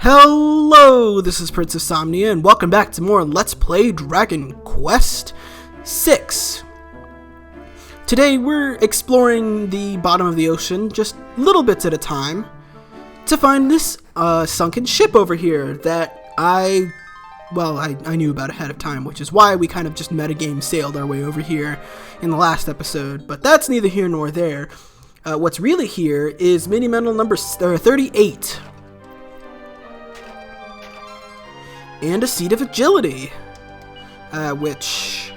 Hello, this is Prince of Somnia, and welcome back to more Let's Play Dragon Quest VI. Today we're exploring the bottom of the ocean, just little bits at a time, to find this sunken ship over here that I knew about ahead of time, which is why we kind of just metagame sailed our way over here in the last episode, but that's neither here nor there. What's really here is mini medal number 38. And a Seat of Agility, which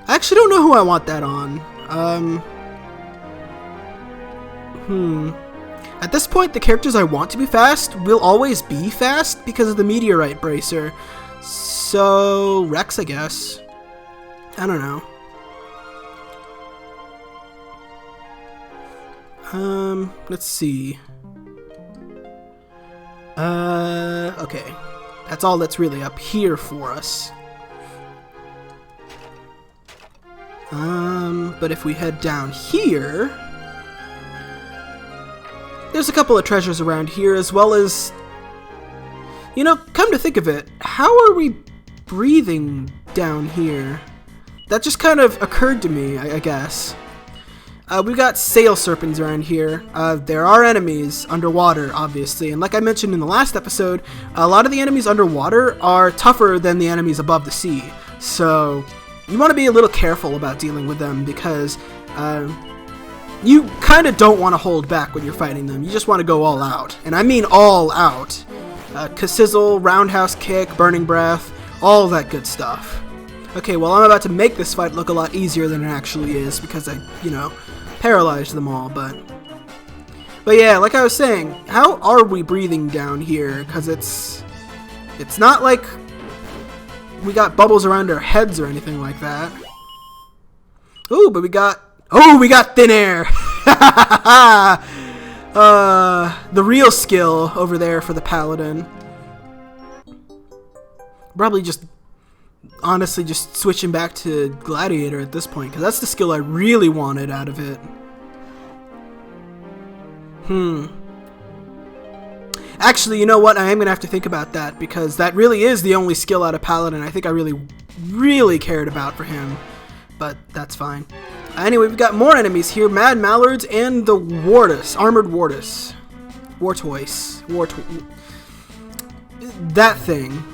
I actually don't know who I want that on. At this point, the characters I want to be fast will always be fast because of the Meteorite Bracer. So, Rex, I guess. I don't know. Let's see. Okay. That's all that's really up here for us. But if we head down here, there's a couple of treasures around here, as well as, you know, come to think of it, how are we breathing down here? That just kind of occurred to me, I guess. We've got sail serpents around here. There are enemies underwater, obviously, and like I mentioned in the last episode, a lot of the enemies underwater are tougher than the enemies above the sea. So you want to be a little careful about dealing with them because you kind of don't want to hold back when you're fighting them. You just want to go all out, and I mean all out. Sizzle, roundhouse kick, burning breath, all that good stuff. Okay, well, I'm about to make this fight look a lot easier than it actually is because I, paralyzed them all, but yeah, like I was saying, how are we breathing down here? Because it's not like we got bubbles around our heads or anything like that. Ooh, but we got thin air. The real skill over there for the paladin. Probably honestly just switching back to gladiator at this point, because that's the skill I really wanted out of it. Actually, you know what? I am gonna have to think about that, because that really is the only skill out of paladin I think I really cared about for him. But that's fine. Anyway, we've got more enemies here: Mad Mallards and the Wartus, armored Wartus, that thing.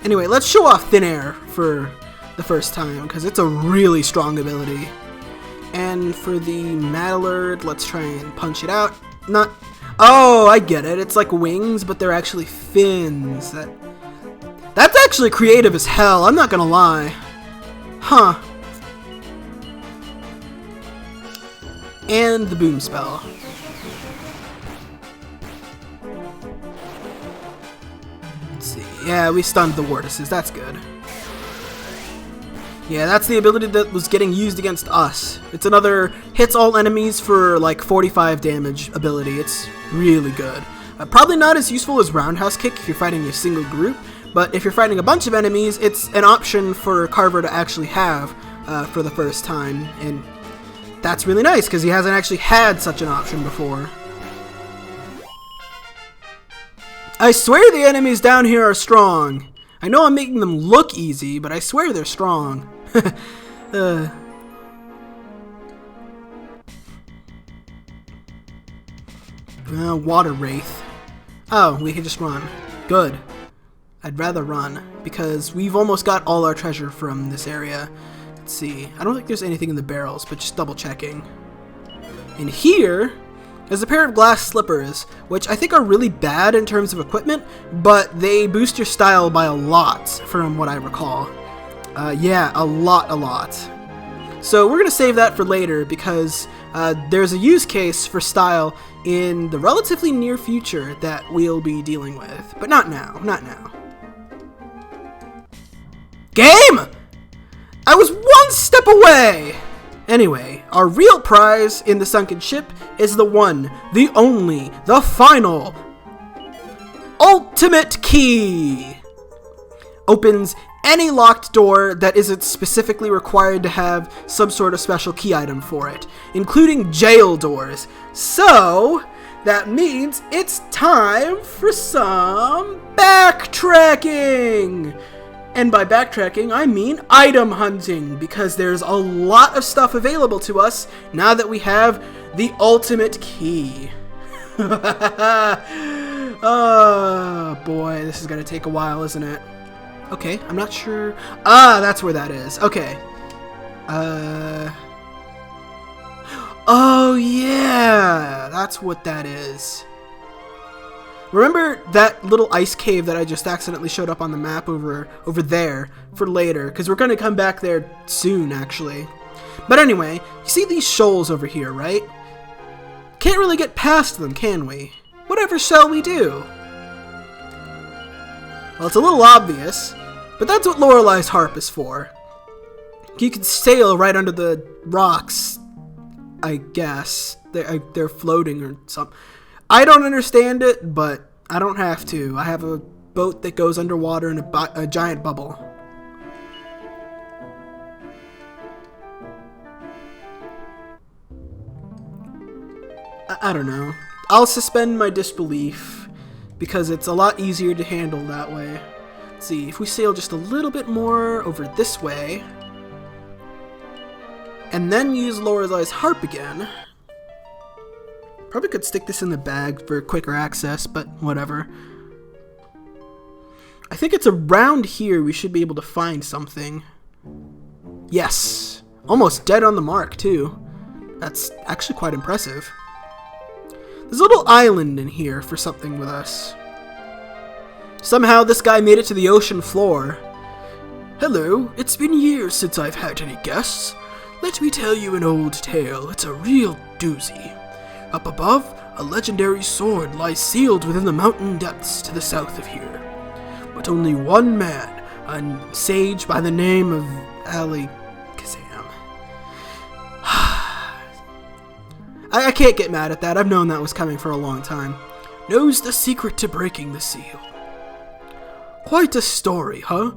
Anyway, let's show off Thin Air for the first time, because it's a really strong ability. And for the Mallard, let's try and punch it out. Oh, I get it. It's like wings, but they're actually fins. That's actually creative as hell, I'm not gonna lie. Huh. And the Boom Spell. Yeah, we stunned the Wartuses. That's good. Yeah, that's the ability that was getting used against us. It's another hits all enemies for like 45 damage ability. It's really good. Probably not as useful as Roundhouse Kick if you're fighting a single group, but if you're fighting a bunch of enemies, it's an option for Carver to actually have for the first time, and that's really nice because he hasn't actually had such an option before. I swear the enemies down here are strong. I know I'm making them look easy, but I swear they're strong. Water Wraith. Oh, we can just run. Good. I'd rather run, because we've almost got all our treasure from this area. Let's see. I don't think there's anything in the barrels, but just double checking. In here, there's a pair of glass slippers, which I think are really bad in terms of equipment, but they boost your style by a lot, from what I recall. Yeah, a lot. So we're going to save that for later, because there's a use case for style in the relatively near future that we'll be dealing with. But not now. Game! I was one step away! Anyway, our real prize in the sunken ship is the one, the only, the final ultimate key. Opens any locked door that isn't specifically required to have some sort of special key item for it, including jail doors. So, that means it's time for some backtracking! And by backtracking, I mean item hunting, because there's a lot of stuff available to us now that we have the ultimate key. Oh boy, this is gonna take a while, isn't it? Okay, I'm not sure. Ah, that's where that is. Okay. Oh yeah, that's what that is. Remember that little ice cave that I just accidentally showed up on the map over there for later, because we're going to come back there soon, actually. But anyway, you see these shoals over here, right? Can't really get past them, can we? Whatever shall we do? Well, it's a little obvious, but that's what Lorelei's harp is for. You can sail right under the rocks, I guess. They're floating or something. I don't understand it, but I don't have to. I have a boat that goes underwater in a giant bubble. I don't know. I'll suspend my disbelief because it's a lot easier to handle that way. Let's see, if we sail just a little bit more over this way, and then use Lorelei's harp again. Probably could stick this in the bag for quicker access, but whatever. I think it's around here we should be able to find something. Yes! Almost dead on the mark, too. That's actually quite impressive. There's a little island in here for something with us. Somehow this guy made it to the ocean floor. Hello, it's been years since I've had any guests. Let me tell you an old tale. It's a real doozy. Up above, a legendary sword lies sealed within the mountain depths to the south of here. But only one man, a sage by the name of Ali Kazam. I can't get mad at that. I've known that was coming for a long time. Knows the secret to breaking the seal. Quite a story, huh?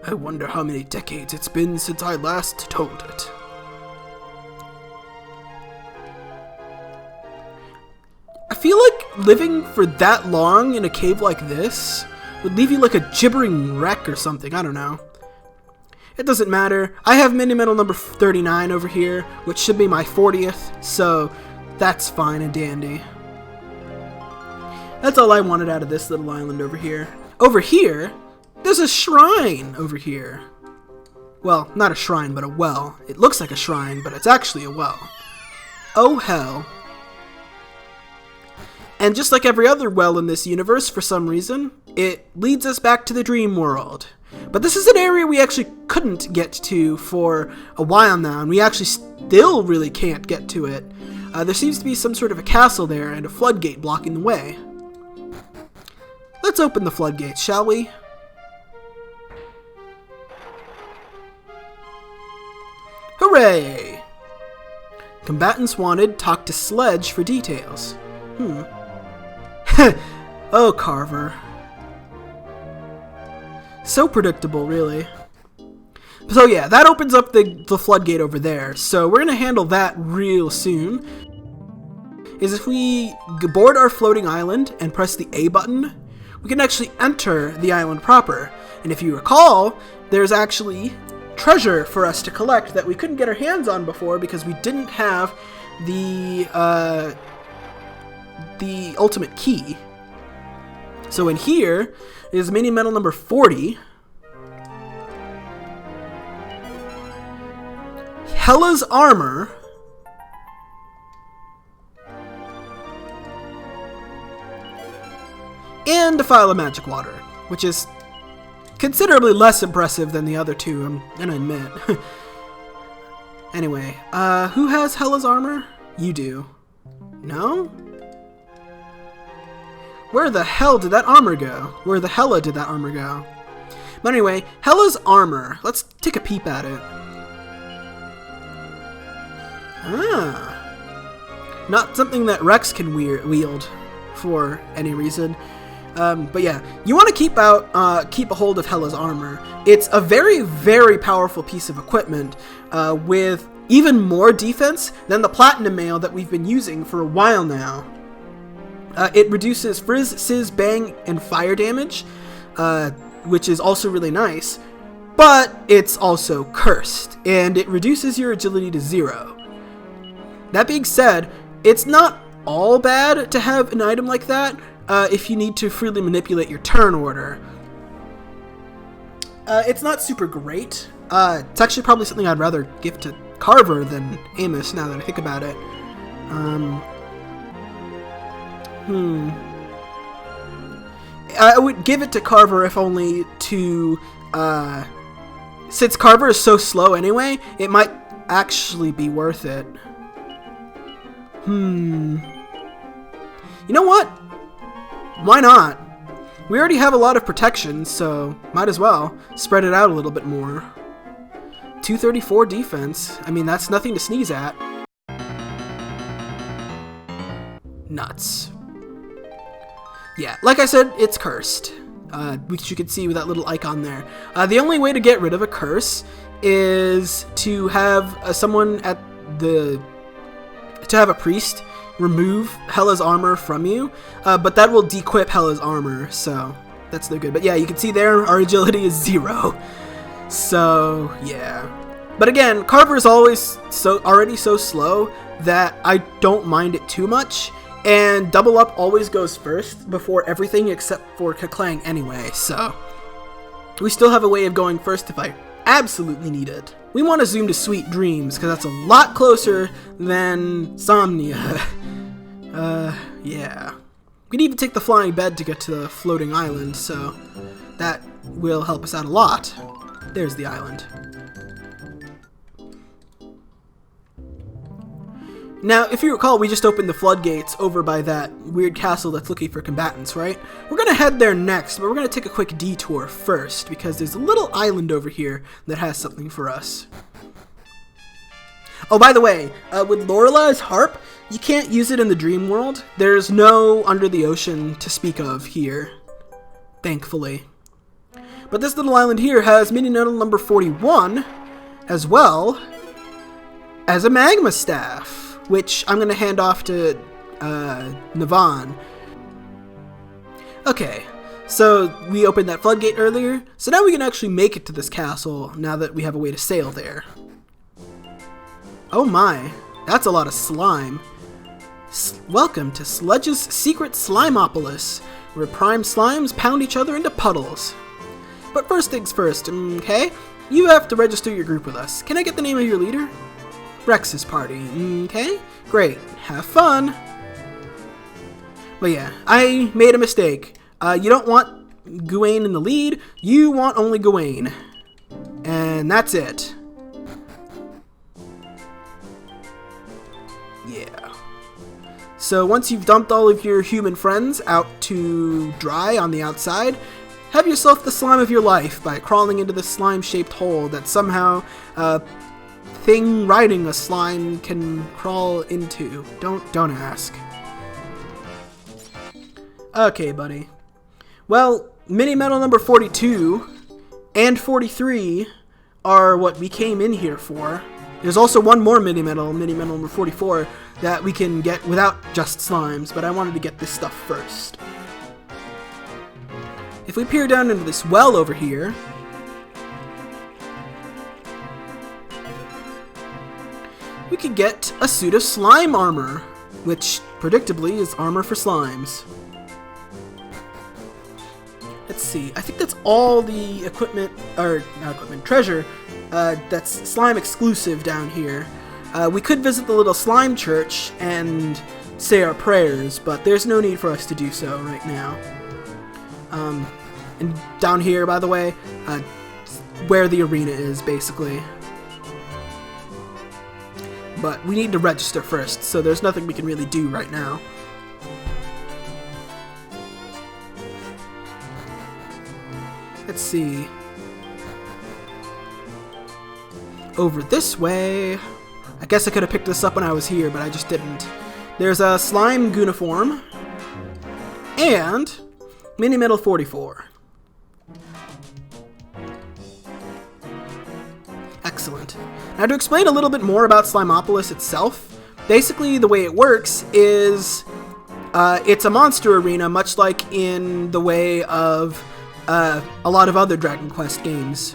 I wonder how many decades it's been since I last told it. I feel like living for that long in a cave like this would leave you like a gibbering wreck or something. I don't know. It doesn't matter. I have mini medal number 39 over here, which should be my 40th, so that's fine and dandy. That's all I wanted out of this little island over here. Over here, there's a shrine over here. Well, not a shrine, but a well. It looks like a shrine, but it's actually a well. Oh hell. And just like every other well in this universe, for some reason, it leads us back to the dream world. But this is an area we actually couldn't get to for a while now, and we actually still really can't get to it. There seems to be some sort of a castle there and a floodgate blocking the way. Let's open the floodgates, shall we? Hooray! Combatants wanted, talk to Sledge for details. Oh, Carver. So predictable, really. So yeah, that opens up the floodgate over there. So we're going to handle that real soon. Is if we board our floating island and press the A button, we can actually enter the island proper. And if you recall, there's actually treasure for us to collect that we couldn't get our hands on before because we didn't have the ultimate key. So in here is mini medal number 40. Hella's armor. And a phial of magic water, which is considerably less impressive than the other two, I'm gonna admit. Anyway, who has Hella's armor? You do. No? Where the hell did that armor go? Where the hella did that armor go? But anyway, Hella's armor. Let's take a peep at it. Ah. Not something that Rex can wield for any reason. But yeah, you want to keep a hold of Hella's armor. It's a very, very powerful piece of equipment with even more defense than the Platinum Mail that we've been using for a while now. It reduces Frizz, Sizz, Bang, and Fire damage, which is also really nice, but it's also cursed, and it reduces your agility to 0. That being said, it's not all bad to have an item like that if you need to freely manipulate your turn order. It's not super great. It's actually probably something I'd rather give to Carver than Amos, now that I think about it. I would give it to Carver if only to, since Carver is so slow anyway, it might actually be worth it. You know what? Why not? We already have a lot of protection, so might as well spread it out a little bit more. 234 defense. I mean, that's nothing to sneeze at. Nuts. Yeah, like I said, it's cursed, which you can see with that little icon there. The only way to get rid of a curse is to have someone at the... to have a priest remove Hella's armor from you, but that will dequip Hella's armor, so that's no good. But yeah, you can see there, our agility is 0. So, yeah. But again, Carver is always already so slow that I don't mind it too much. And Double Up always goes first before everything except for Keklang anyway, so we still have a way of going first if I absolutely need it. We want to zoom to Sweet Dreams, because that's a lot closer than Somnia. Yeah. We need to take the flying bed to get to the floating island, so that will help us out a lot. There's the island. Now, if you recall, we just opened the floodgates over by that weird castle that's looking for combatants, right? We're going to head there next, but we're going to take a quick detour first, because there's a little island over here that has something for us. Oh, by the way, with Lorelai's harp, you can't use it in the dream world. There's no under the ocean to speak of here, thankfully. But this little island here has mini medal number 41, as well as a magma staff, which I'm going to hand off to Navan. Okay, so we opened that floodgate earlier, so now we can actually make it to this castle now that we have a way to sail there. Oh my, that's a lot of slime. Welcome to Sludge's secret Slimeopolis, where prime slimes pound each other into puddles. But first things first, okay? You have to register your group with us. Can I get the name of your leader? Rex's party, okay? Great, have fun. But yeah, I made a mistake. You don't want Gawain in the lead, you want only Gawain. And that's it. Yeah. So once you've dumped all of your human friends out to dry on the outside, have yourself the slime of your life by crawling into the slime-shaped hole that somehow thing riding a slime can crawl into. Don't ask. Okay, buddy. Well, mini medal number 42 and 43 are what we came in here for. There's also one more mini medal number 44, that we can get without just slimes, but I wanted to get this stuff first. If we peer down into this well over here, we could get a suit of slime armor, which predictably is armor for slimes. Let's see, I think that's all the equipment, or not equipment, treasure, that's slime exclusive down here. We could visit the little slime church and say our prayers, but there's no need for us to do so right now. And down here, by the way, where the arena is, basically. But we need to register first, so there's nothing we can really do right now. Let's see. Over this way. I guess I could have picked this up when I was here, but I just didn't. There's a slime Guniform and mini medal 44. Excellent. Now to explain a little bit more about Slimeopolis itself, basically the way it works is It's a monster arena, much like in the way of a lot of other Dragon Quest games.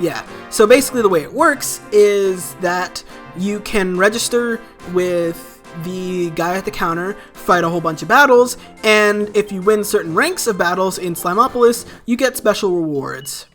Yeah, so basically the way it works is that you can register with the guy at the counter, fight a whole bunch of battles, and if you win certain ranks of battles in Slimopolis, you get special rewards.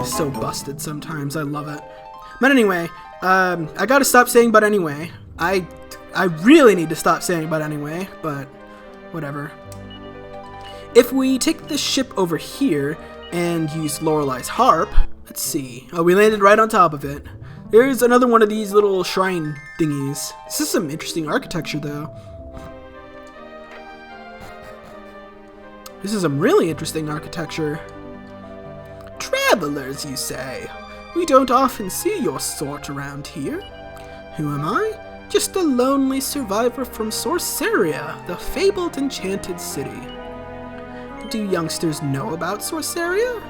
So busted sometimes. I love it. But anyway, I gotta stop saying but anyway. I really need to stop saying but anyway, but whatever. If we take this ship over here and use Lorelei's harp, let's see. Oh, we landed right on top of it. There's another one of these little shrine thingies. This is some interesting architecture, though. This is some really interesting architecture. Travelers, you say? We don't often see your sort around here. Who am I? Just a lonely survivor from Sorceria, the fabled enchanted city. Do youngsters know about Sorceria?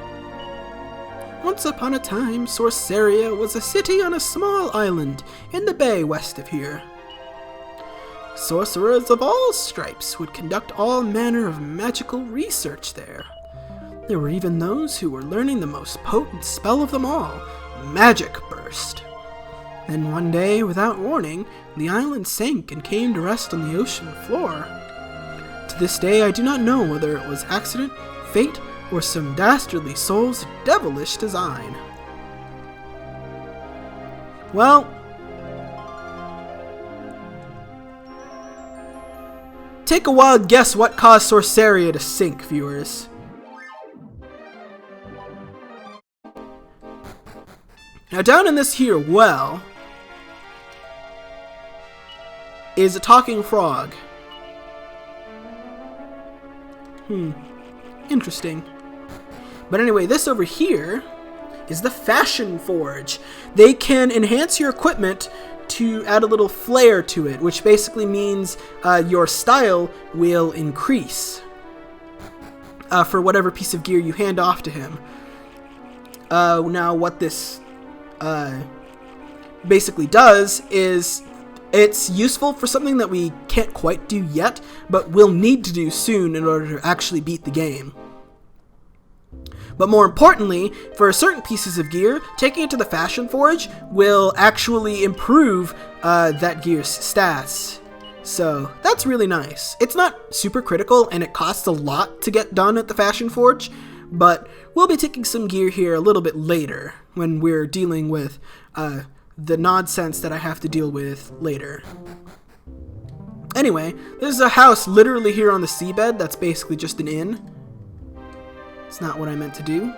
Once upon a time, Sorceria was a city on a small island in the bay west of here. Sorcerers of all stripes would conduct all manner of magical research there. There were even those who were learning the most potent spell of them all, Magic Burst. Then one day, without warning, the island sank and came to rest on the ocean floor. To this day, I do not know whether it was accident, fate, or some dastardly soul's devilish design. Well, take a wild guess what caused Sorceria to sink, viewers. Now down in this here well is a talking frog. Interesting. But anyway, this over here is the Fashion Forge. They can enhance your equipment to add a little flair to it, which basically means your style will increase for whatever piece of gear you hand off to him. Now what this basically does is it's useful for something that we can't quite do yet, but will need to do soon in order to actually beat the game. But more importantly, for certain pieces of gear, taking it to the Fashion Forge will actually improve that gear's stats. So that's really nice. It's not super critical and it costs a lot to get done at the Fashion Forge, but we'll be taking some gear here a little bit later when we're dealing with the nonsense that I have to deal with later. Anyway, there's a house literally here on the seabed that's basically just an inn. It's not what I meant to do.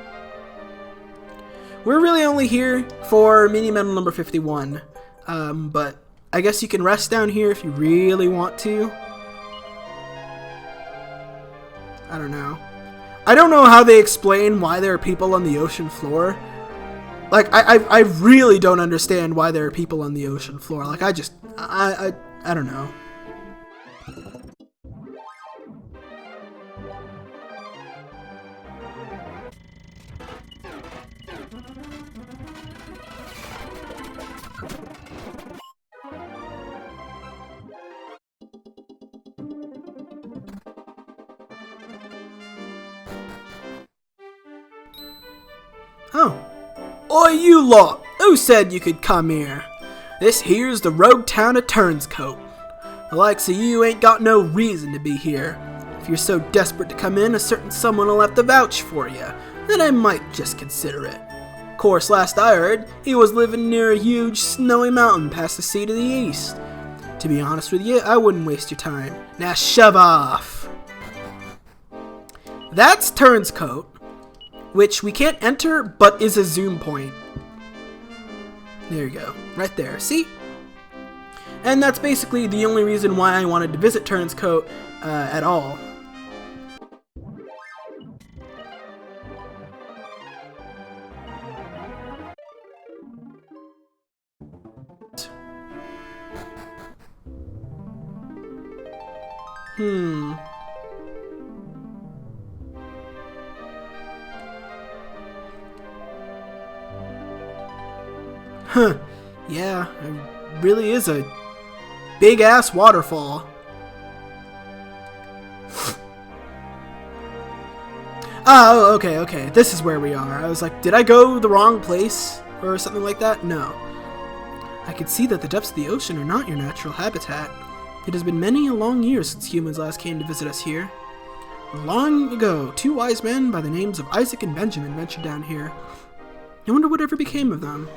We're really only here for Mini Medal number 51, but I guess you can rest down here if you really want to. I don't know. I don't know how they explain why there are people on the ocean floor. Like, I really don't understand why there are people on the ocean floor. Like, I don't know. Oh. Oi, you lot! Who said you could come here? This here's the rogue town of Turnscote. The likes of you ain't got no reason to be here. If you're so desperate to come in, a certain someone will have to vouch for you, then I might just consider it. Of course, last I heard, he was living near a huge snowy mountain past the sea to the east. To be honest with you, I wouldn't waste your time. Now shove off! That's Turnscote, which we can't enter, but is a zoom point. There you go. Right there. See? And that's basically the only reason why I wanted to visit Turnscote at all. Huh. Yeah, it really is a big-ass waterfall. Oh, okay. This is where we are. I was like, did I go the wrong place? Or something like that? No. I can see that the depths of the ocean are not your natural habitat. It has been many a long year since humans last came to visit us here. Long ago, two wise men by the names of Isaac and Benjamin ventured down here. I wonder whatever became of them.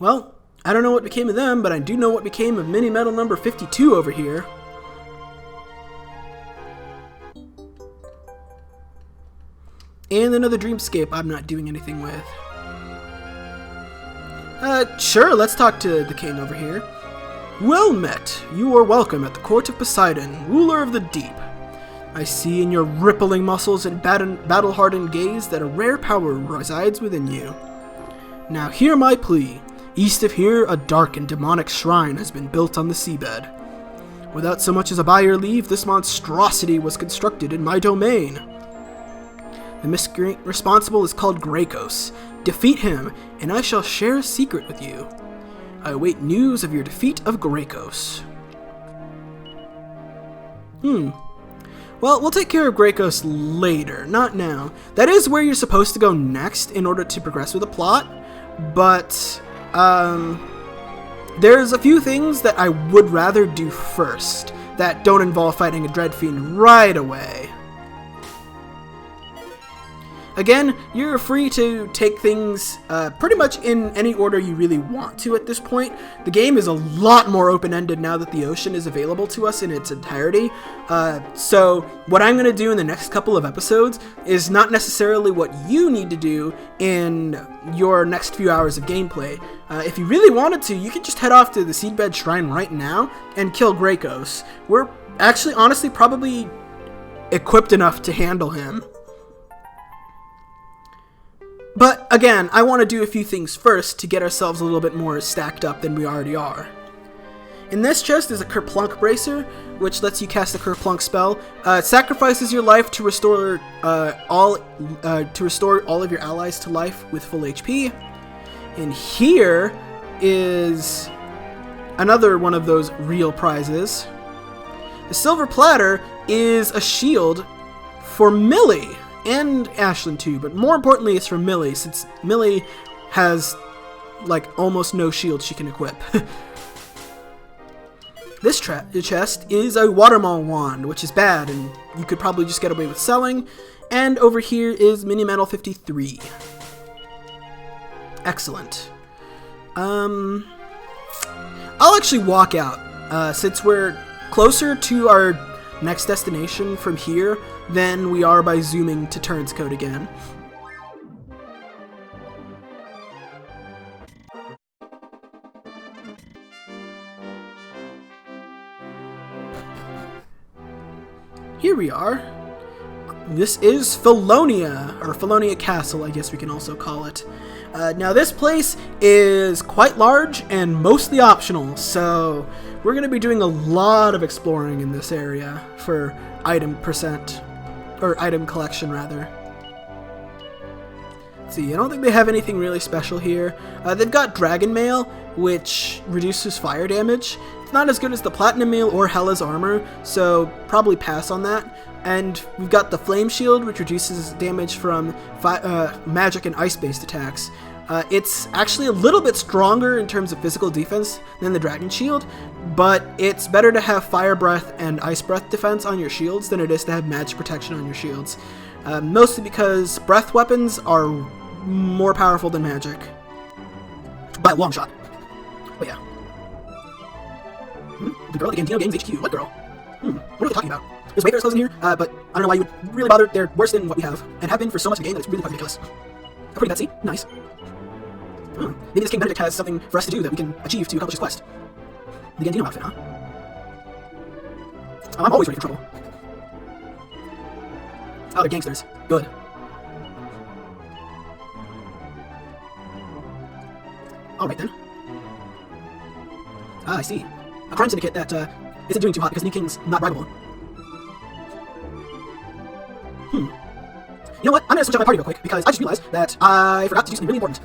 Well, I don't know what became of them, but I do know what became of Mini Medal number 52 over here. And another dreamscape I'm not doing anything with. Sure, let's talk to the king over here. Well met. You are welcome at the court of Poseidon, ruler of the deep. I see in your rippling muscles and battle-hardened gaze that a rare power resides within you. Now hear my plea. East of here, a dark and demonic shrine has been built on the seabed. Without so much as a by your leave, this monstrosity was constructed in my domain. The miscreant responsible is called Graikos. Defeat him, and I shall share a secret with you. I await news of your defeat of Graikos. Well, we'll take care of Graikos later, not now. That is where you're supposed to go next in order to progress with the plot, but there's a few things that I would rather do first that don't involve fighting a Dreadfiend right away. Again, you're free to take things pretty much in any order you really want to at this point. The game is a lot more open-ended now that the ocean is available to us in its entirety. So what I'm going to do in the next couple of episodes is not necessarily what you need to do in your next few hours of gameplay. If you really wanted to, you could just head off to the Seabed Shrine right now and kill Graikos. We're actually, honestly, probably equipped enough to handle him. But again, I want to do a few things first to get ourselves a little bit more stacked up than we already are. In this chest is a Kerplunk Bracer, which lets you cast the Kerplunk spell. It sacrifices your life to restore all of your allies to life with full HP. And here is another one of those real prizes. The Silver Platter is a shield for Millie. And Ashlyn too, but more importantly it's for Millie, since Millie has like almost no shield she can equip. This chest is a Watermaw Wand, which is bad, and you could probably just get away with selling. And over here is Mini Medal 53. Excellent. I'll actually walk out, since we're closer to our next destination from here than we are by zooming to Turnscote again. Here we are. This is Felonia, or Felonia Castle, I guess we can also call it. Now this place is quite large and mostly optional, so we're going to be doing a lot of exploring in this area for item collection rather. Let's see, I don't think they have anything really special here. They've got Dragon Mail, which reduces fire damage. It's not as good as the Platinum Mail or Hela's Armor, so probably pass on that. And we've got the Flame Shield, which reduces damage from magic and ice-based attacks. It's actually a little bit stronger in terms of physical defense than the Dragon Shield, but it's better to have Fire Breath and Ice Breath defense on your shields than it is to have magic protection on your shields. Mostly because breath weapons are more powerful than magic. By a long shot. But yeah. The girl at the Gambino Games HQ. What girl? What are they talking about? There's Wayfarer's clothes in here, but I don't know why you would really bother. They're worse than what we have, and have been for so much of the game that it's really quite ridiculous. A pretty Betsy. Nice. Maybe this King Benedict has something for us to do that we can achieve to accomplish his quest. The Gandino outfit, huh? Oh, I'm always ready for trouble. Oh, they're gangsters. Good. Alright then. Ah, I see. A crime syndicate that isn't doing too hot because the new king's not bribable. You know what? I'm gonna switch out my party real quick because I just realized that I forgot to do something really important.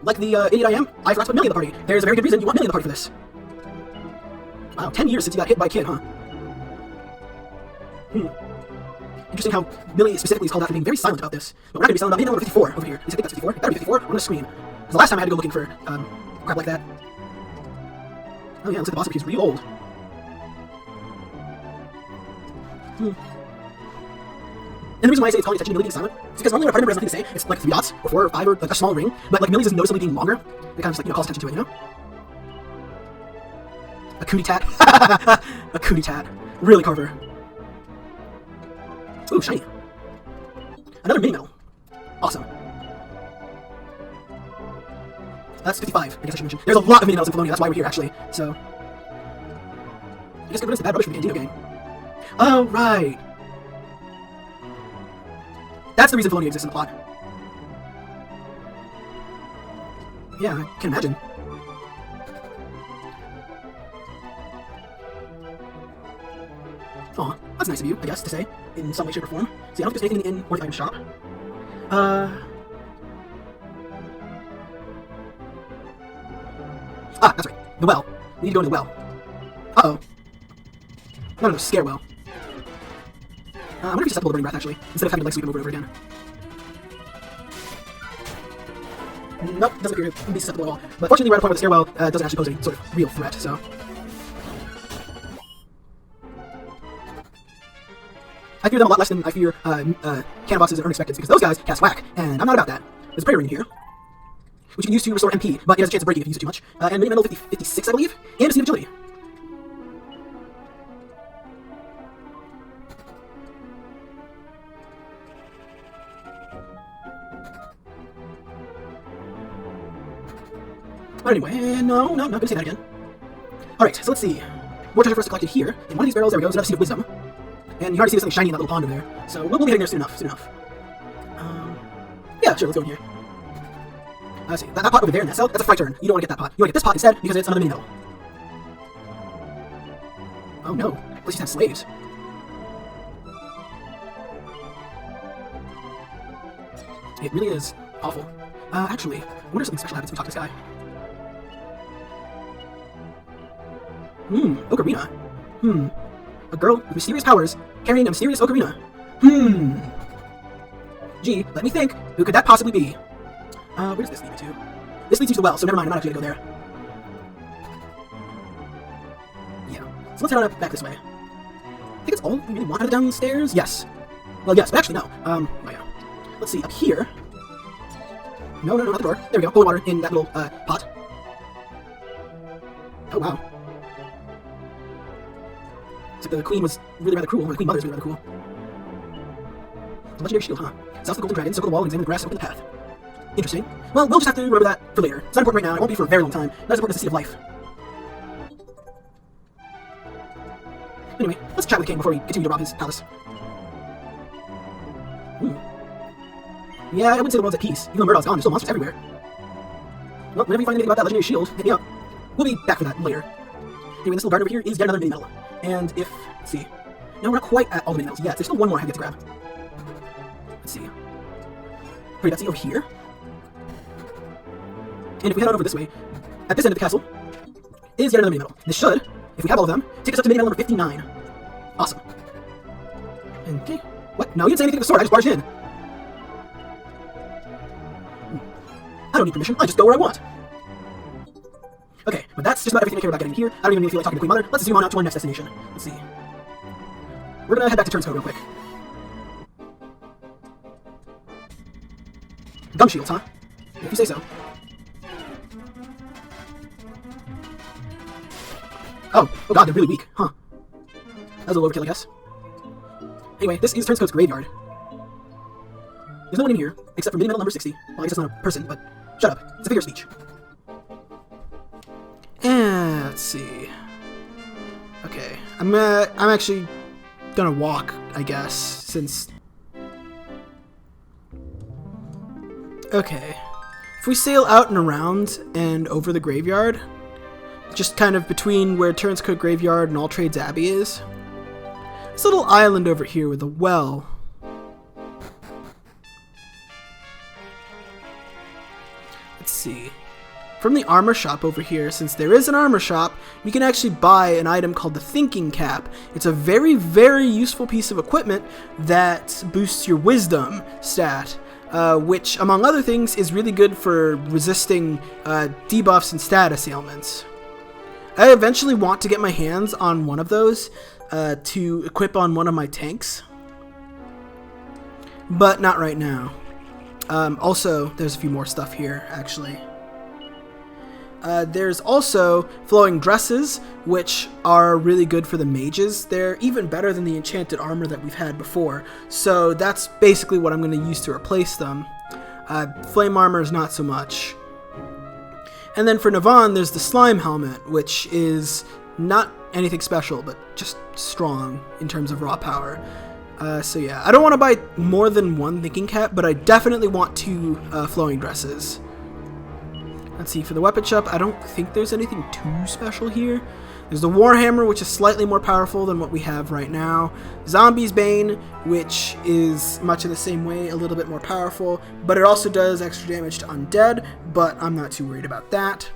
Like the idiot I am, I forgot to put Millie in the party. There's a very good reason you want Millie in the party for this. Wow, 10 years since you got hit by a kid, huh? Interesting how Millie specifically is called out for being very silent about this. But we're not gonna be silent about maybe number 54 over here. I think that's 54. It better be 54. I'm gonna scream. Because the last time I had to go looking for crap like that. Oh yeah, looks like the boss up here is really old. And the reason why I say it's calling attention to Millie being silent is because normally when a party member has nothing to say, it's like 3 dots, or 4 or 5, or like a small ring, but like Millie's is noticeably being longer. It kind of just like, calls attention to it, you know? A cootie tat. A cootie tat. Really Carver. Ooh, shiny. Another mini medal. Awesome. That's 55, I guess I should mention. There's a lot of mini medals in Colonia, that's why we're here, actually. So, I guess get rid of the bad rubbish from the Gandino gang. Oh, right. That's the reason Colonia exists in the plot. Yeah, I can imagine. Aw, that's nice of you, I guess, to say, in some way, shape, or form. See, I don't think there's anything in the inn or the item shop. Ah, that's right. The well. We need to go into the well. Uh-oh. No, scare well. I wonder if he's susceptible to Burning Breath, actually, instead of having to, like, sweep him over and over again. Nope, doesn't appear to be susceptible at all. But fortunately, we're at a point where the stairwell doesn't actually pose any sort of real threat, so... I fear them a lot less than I fear cannon boxes and unexpected, because those guys cast whack, and I'm not about that. There's a prayer ring here, which you can use to restore MP, but it has a chance of breaking if you use it too much. And mini medal 56, I believe, and a seed of agility. But anyway, no, not gonna say that again. Alright, so let's see. More treasure for us to collect here. In one of these barrels, there we go, there's another seed of wisdom. And you already see something shiny in that little pond over there. So we'll be getting there soon enough. Yeah, sure, let's go in here. Let's see, that pot over there in that cell, that's a fright turn. You don't want to get that pot. You want to get this pot instead, because it's another mini medal. Oh no, let's just have slaves. It really is awful. Actually, I wonder if something special happens when we talk to this guy. Ocarina. A girl with mysterious powers carrying a mysterious ocarina. Gee, let me think. Who could that possibly be? Where does this lead me to? This leads you to the well, so never mind, I'm not actually gonna go there. Yeah. So let's head on up back this way. I think it's all we really want out of downstairs? Yes. Well, yes, but actually, no. Oh yeah. Let's see, up here. No, not the door. There we go. Holy water in that little, pot. Oh, wow. Except the queen was really rather cruel, or the queen mother is really rather cruel. Legendary shield, huh? South of the Golden Dragon, circle the wall, and examine the grass, open the path. Interesting. Well, we'll just have to remember that for later. It's not important right now, it won't be for a very long time. Not as important as the Seed of Life. Anyway, let's chat with the king before we continue to rob his palace. Yeah, I wouldn't say the world's at peace. Even though Murdoch's gone, there's still monsters everywhere. Well, whenever you find anything about that legendary shield, hit me up. We'll be back for that later. Anyway, this little garden over here is yet another mini medal. And if, let's see. No, we're not quite at all the mini medals yet. There's still one more I have to grab. Let's see. Wait, that's over here. And if we head on over this way, at this end of the castle, is yet another mini medal. This should, if we have all of them, take us up to mini medal number 59. Awesome. Okay. What? No, you didn't say anything to the sword. I just barged in. I don't need permission. I just go where I want. Okay, but that's just about everything I care about getting here. I don't even feel like talking to Queen Mother. Let's zoom on out to our next destination. Let's see. We're gonna head back to Turns Code real quick. Gum shields, huh? If you say so. Oh god, they're really weak, huh? That was a little overkill, I guess. Anyway, this is Turns Code's graveyard. There's no one in here, except for mini medal number 60. Well, I guess it's not a person, but shut up. It's a figure of speech. And let's see. Okay, I'm actually gonna walk, I guess, since... Okay. If we sail out and around and over the graveyard, just kind of between where Turns Code Graveyard and All Trades Abbey is, this little island over here with a well. Let's see. From the armor shop over here, since there is an armor shop, we can actually buy an item called the Thinking Cap. It's a very, very useful piece of equipment that boosts your wisdom stat, which, among other things, is really good for resisting debuffs and status ailments. I eventually want to get my hands on one of those to equip on one of my tanks, but not right now. Also, there's a few more stuff here, actually. There's also flowing dresses, which are really good for the mages. They're even better than the enchanted armor that we've had before, so that's basically what I'm going to use to replace them. Flame armor is not so much. And then for Navon, there's the slime helmet, which is not anything special, but just strong in terms of raw power. So yeah, I don't want to buy more than one Thinking Cap, but I definitely want two flowing dresses. Let's see, for the weapon shop, I don't think there's anything too special here. There's the Warhammer, which is slightly more powerful than what we have right now. Zombie's Bane, which is much in the same way, a little bit more powerful, but it also does extra damage to undead, but I'm not too worried about that.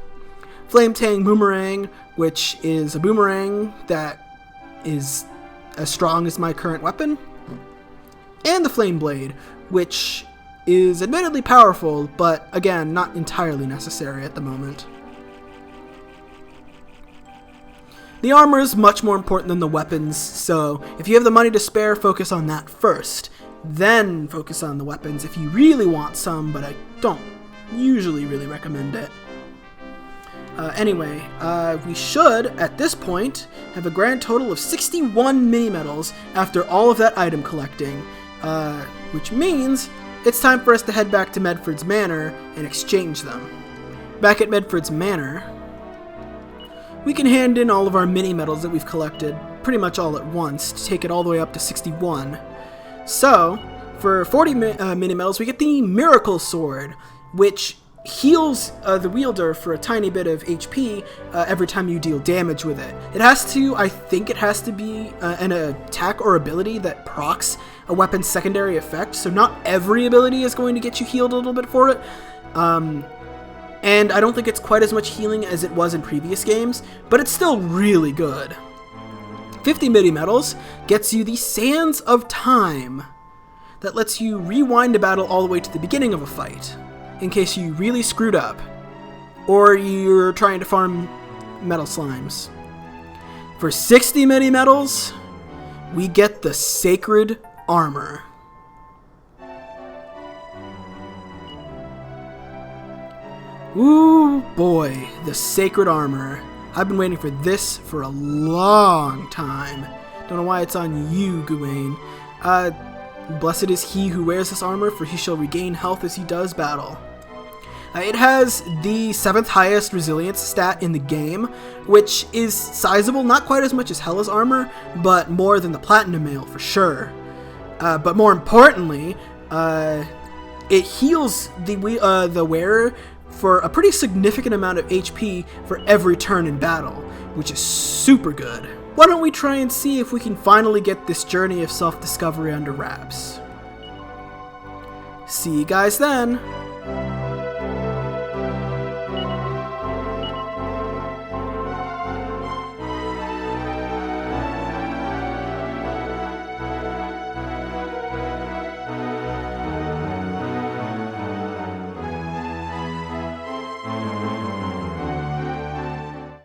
Flame Tang Boomerang, which is a boomerang that is as strong as my current weapon. And the Flame Blade, which is admittedly powerful, but again, not entirely necessary at the moment. The armor is much more important than the weapons, so if you have the money to spare, focus on that first. Then focus on the weapons if you really want some, but I don't usually really recommend it. Anyway, we should, at this point, have a grand total of 61 mini-medals after all of that item collecting, which means it's time for us to head back to Medford's Manor and exchange them. Back at Medford's Manor, we can hand in all of our mini-medals that we've collected pretty much all at once to take it all the way up to 61. So, for 40 mini-medals, we get the Miracle Sword, which heals the wielder for a tiny bit of HP every time you deal damage with it. It has to, I think it has to be an attack or ability that procs a weapon's secondary effect, so not every ability is going to get you healed a little bit for it. And I don't think it's quite as much healing as it was in previous games, but it's still really good. 50 mini-medals gets you the Sands of Time. That lets you rewind a battle all the way to the beginning of a fight, in case you really screwed up, or you're trying to farm metal slimes. For 60 mini-medals, we get the Sacred Armor. Ooh boy, the Sacred Armor. I've been waiting for this for a long time. Don't know why it's on you, Gawain. Blessed is he who wears this armor, for he shall regain health as he does battle. It has the 7th highest resilience stat in the game, which is sizable, not quite as much as Hela's armor, but more than the Platinum Mail for sure. But more importantly, it heals the wearer for a pretty significant amount of HP for every turn in battle, which is super good. Why don't we try and see if we can finally get this journey of self-discovery under wraps? See you guys then!